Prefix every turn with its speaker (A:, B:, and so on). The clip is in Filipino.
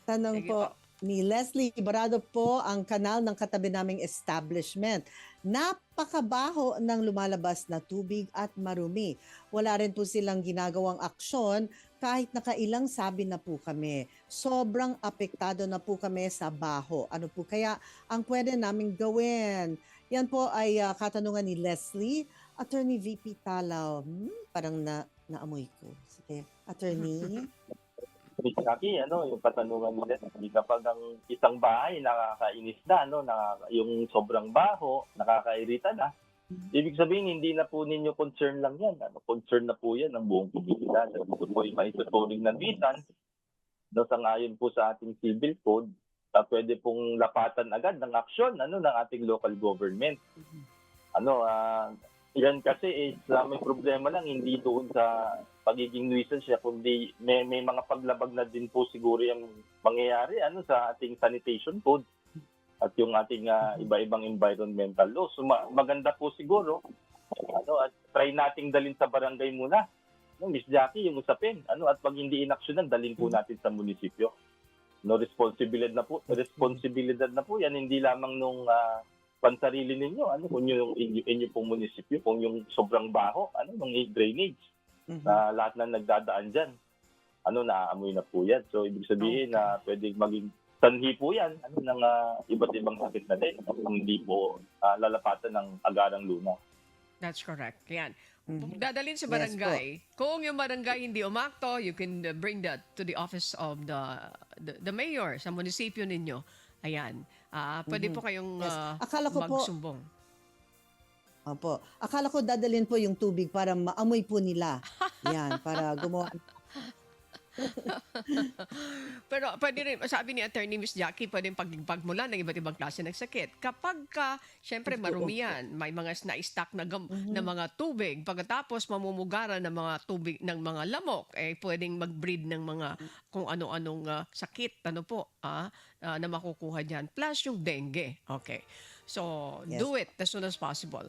A: Tanong
B: Sige po.
A: po ni Leslie Barado po ang kanal ng katabi naming establishment. Napakabaho ng lumalabas na tubig at marumi. Wala rin po silang ginagawang aksyon kahit nakailang sabi na po kami. Sobrang apektado na po kami sa baho. Ano po kaya ang pwede naming gawin? Yan po ay katanungan ni Leslie. Attorney VP Talaw. Parang naamoy ko. Sige, Attorney.
C: Jackie, yung katanungan nila, hindi kapag ang isang bahay nakakainis na, yung sobrang baho, nakakairita na, ibig sabihin hindi na po ninyo concern lang yan. Concern na po yan ng buong komunidad. Ito po yung maituturing na bitan, sangayon po sa ating civil code, pwede pong lapatan agad ng aksyon ng ating local government. Yan kasi may problema lang hindi doon sa pagiging nuisance siya, kundi may mga paglabag na din po siguro yung mangyayari sa ating sanitation code at yung ating iba-ibang environmental law. So maganda po siguro at try nating dalhin sa barangay muna. Miss Jackie, yung usapin. At pag hindi inaksyonan, dalhin po natin sa munisipyo. Responsibilidad na po yan, hindi lamang nung pansarili ninyo, kung yung inyo pong munisipyo, kung yung sobrang baho, nung drainage, na lahat na nagdadaan dyan, naaamoy na po yan. So, ibig sabihin na pwedeng maging sanhi po yan, ng iba't ibang sakit na din, kung hindi po lalapatan ng agarang luna.
B: That's correct. Yan. Dadalhin sa barangay. Kung yung barangay hindi umakto, you can bring that to the office of the mayor sa munisipyo ninyo. Ayan. Pwede po kayong
A: Akala ko po,
B: magsumbong.
A: opo. Akala ko dadalhin po yung tubig para maamoy po nila. Yan, para gumawa.
B: Pero pwede rin, sabi ni Attorney Miss Jackie, pwede pagmula ng iba't ibang klase ng sakit. Kapag syempre marumi yan, may mga na-stack na mga tubig, pagkatapos mamumugaran ng mga tubig, ng mga lamok, pwedeng mag-breed ng mga kung ano-anong sakit, na makukuha dyan. Plus yung dengue. Okay. So, do it as soon as possible.